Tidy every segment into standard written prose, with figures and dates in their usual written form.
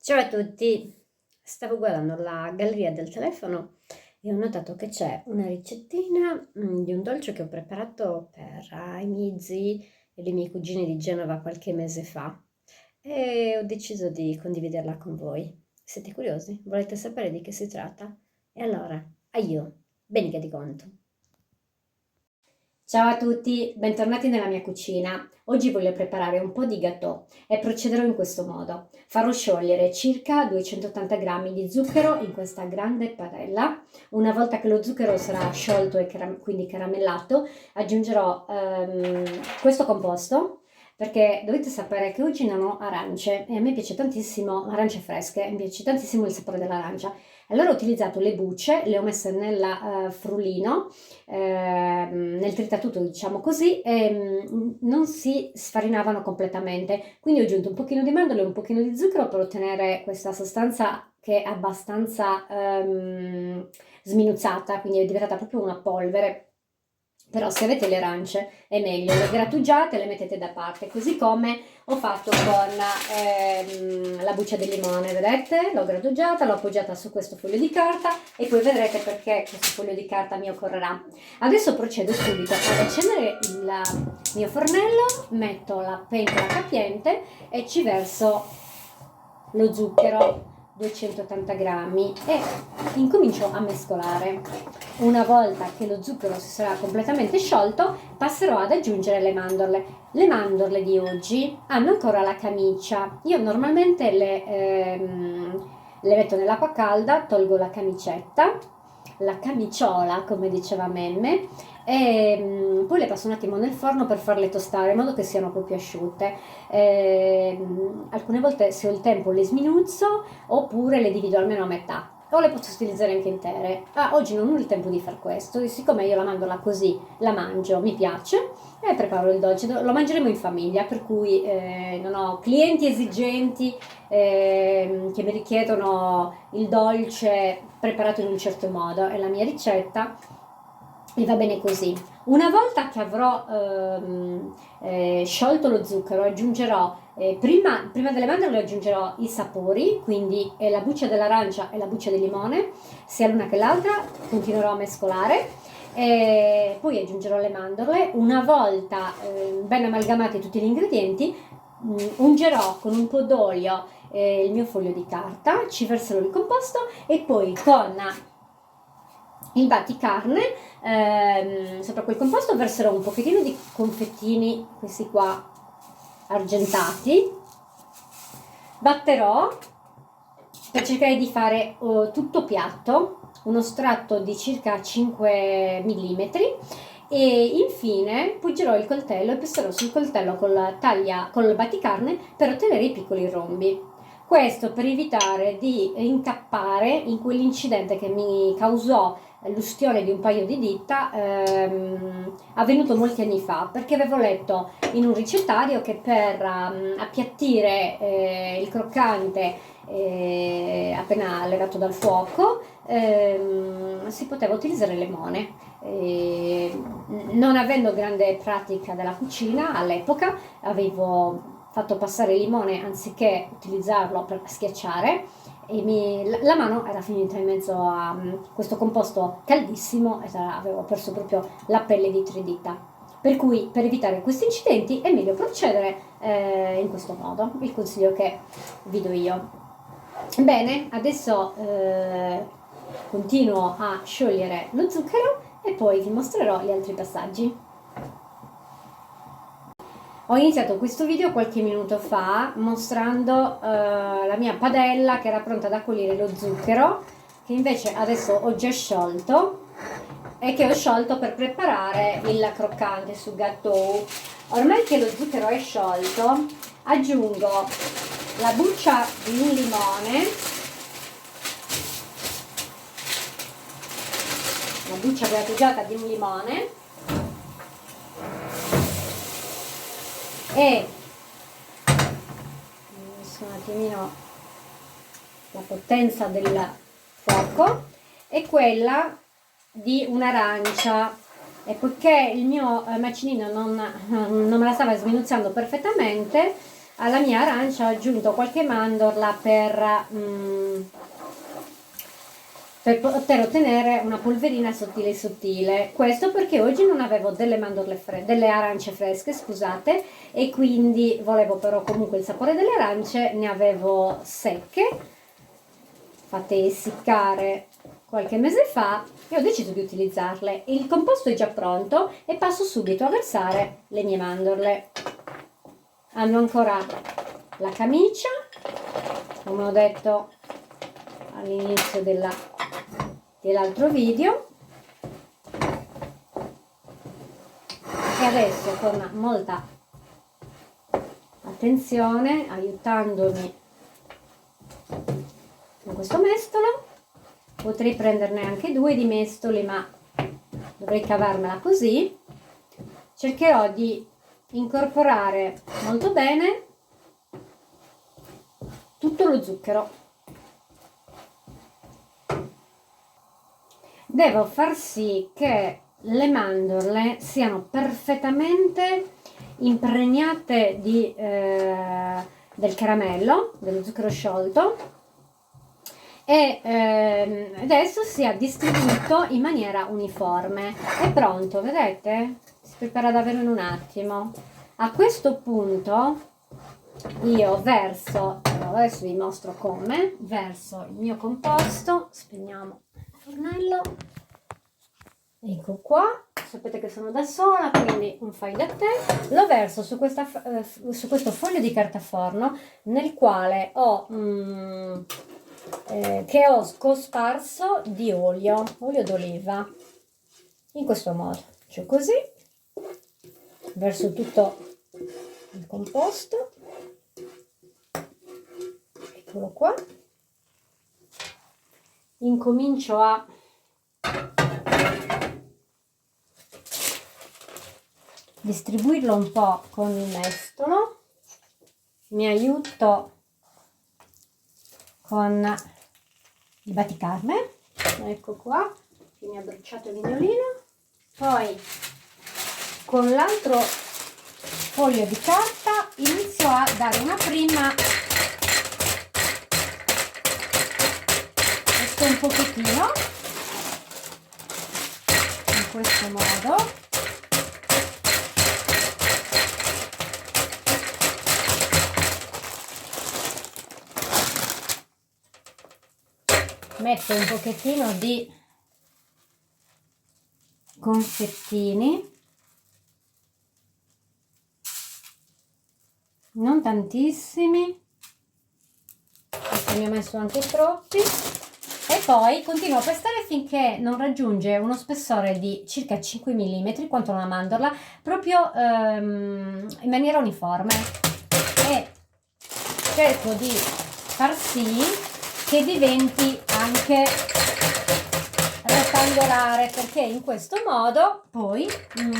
Ciao a tutti, stavo guardando la galleria del telefono e ho notato che c'è una ricettina di un dolce che ho preparato per i miei zii e le mie cugine di Genova qualche mese fa e ho deciso di condividerla con voi. Siete curiosi? Volete sapere di che si tratta? E allora, a io, bene che ti conto. Ciao a tutti, bentornati nella mia cucina. Oggi voglio preparare un po' di gâteau e procederò in questo modo. Farò sciogliere circa 280 grammi di zucchero in questa grande padella. Una volta che lo zucchero sarà sciolto e quindi caramellato, aggiungerò questo composto perché dovete sapere che oggi non ho arance e a me piace tantissimo, arance fresche, mi piace tantissimo il sapore dell'arancia. Allora ho utilizzato le bucce, le ho messe nel frullino, nel tritatutto diciamo così, e non si sfarinavano completamente. Quindi ho aggiunto un pochino di mandorle e un pochino di zucchero per ottenere questa sostanza che è abbastanza sminuzzata, quindi è diventata proprio una polvere. Però se avete le arance è meglio, le grattugiate, le mettete da parte, così come ho fatto con la buccia di limone, vedete? L'ho grattugiata, l'ho appoggiata su questo foglio di carta e poi vedrete perché questo foglio di carta mi occorrerà. Adesso procedo subito ad accendere il mio fornello, metto la pentola capiente e ci verso lo zucchero, 280 grammi, e incomincio a mescolare. Una volta che lo zucchero si sarà completamente sciolto, passerò ad aggiungere le mandorle. Le mandorle di oggi hanno ancora la camicia. Io normalmente le metto nell'acqua calda, tolgo la camicetta, la camiciola, come diceva Memme, e poi le passo un attimo nel forno per farle tostare in modo che siano proprio asciutte. Alcune volte, se ho il tempo, le sminuzzo oppure le divido almeno a metà, o le posso utilizzare anche intere. Oggi non ho il tempo di far questo e siccome io la mandorla così la mangio, mi piace, e preparo il dolce. Lo mangeremo in famiglia, per cui non ho clienti esigenti che mi richiedono il dolce preparato in un certo modo. È la mia ricetta e va bene così. Una volta che avrò sciolto lo zucchero, aggiungerò prima delle mandorle aggiungerò i sapori, quindi la buccia dell'arancia e la buccia di limone, sia l'una che l'altra. Continuerò a mescolare e poi aggiungerò le mandorle. Una volta ben amalgamati tutti gli ingredienti, ungerò con un po' d'olio il mio foglio di carta, ci verserò il composto e poi con il batticarne sopra quel composto verserò un pochettino di confettini, questi qua argentati. Batterò per cercare di fare tutto piatto, uno strato di circa 5 mm, e infine poggerò il coltello e passerò sul coltello col batticarne per ottenere i piccoli rombi. Questo per evitare di incappare in quell'incidente che mi causò l'ustione di un paio di dita avvenuto molti anni fa, perché avevo letto in un ricettario che per appiattire il croccante appena levato dal fuoco si poteva utilizzare il limone. Non avendo grande pratica della cucina all'epoca, avevo fatto passare il limone anziché utilizzarlo per schiacciare e la mano era finita in mezzo a questo composto caldissimo e avevo perso proprio la pelle di 3 dita. Per cui per evitare questi incidenti è meglio procedere in questo modo, il consiglio che vi do io. Bene, adesso continuo a sciogliere lo zucchero e poi vi mostrerò gli altri passaggi. Ho iniziato questo video qualche minuto fa mostrando la mia padella che era pronta ad accogliere lo zucchero, che invece adesso ho già sciolto e che ho sciolto per preparare il croccante su gâteau. Ormai che lo zucchero è sciolto, aggiungo la buccia di un limone, la buccia grattugiata di un limone, e un attimino la potenza del fuoco, e quella di un'arancia, e poiché il mio macinino non me la stava sminuzzando perfettamente, alla mia arancia ho aggiunto qualche mandorla per poter ottenere una polverina sottile sottile. Questo perché oggi non avevo delle delle arance fresche, scusate, e quindi volevo però comunque il sapore delle arance, ne avevo secche, fatte essiccare qualche mese fa e ho deciso di utilizzarle. Il composto è già pronto e passo subito a versare le mie mandorle. Hanno ancora la camicia, come ho detto all'inizio dell'altro video, e adesso con molta attenzione, aiutandomi con questo mestolo, potrei prenderne anche 2 di mestoli, ma dovrei cavarmela così, cercherò di incorporare molto bene tutto lo zucchero. Devo far sì che le mandorle siano perfettamente impregnate del caramello, dello zucchero sciolto, e adesso sia distribuito in maniera uniforme. È pronto, vedete? Si prepara davvero in un attimo. A questo punto io verso, adesso vi mostro come, verso il mio composto, spegniamo fornello, ecco qua, sapete che sono da sola, quindi un fai da te, lo verso su questo foglio di carta forno nel quale che ho cosparso di olio d'oliva, in questo modo, cioè così, verso tutto il composto, eccolo qua. Incomincio a distribuirlo un po' con il mestolo, mi aiuto con il batticarne, ecco qua, che mi ha bruciato il vignolino, poi con l'altro foglio di carta inizio a dare una prima, questo un pochettino, in questo modo. Metto un pochettino di confettini, non tantissimi, perché ne ho messo anche troppi, e poi continuo a pestare finché non raggiunge uno spessore di circa 5 mm, quanto una mandorla, proprio in maniera uniforme, e cerco di far sì che diventi anche rettangolare, perché in questo modo poi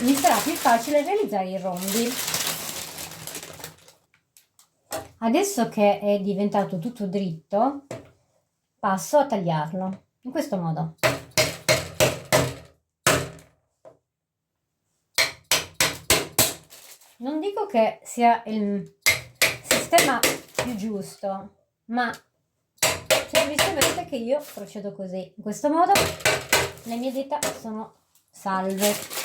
mi sarà più facile realizzare i rombi. Adesso che è diventato tutto dritto, passo a tagliarlo in questo modo. Non dico che sia il sistema più giusto, ma semplicemente che io procedo così. In questo modo le mie dita sono salve.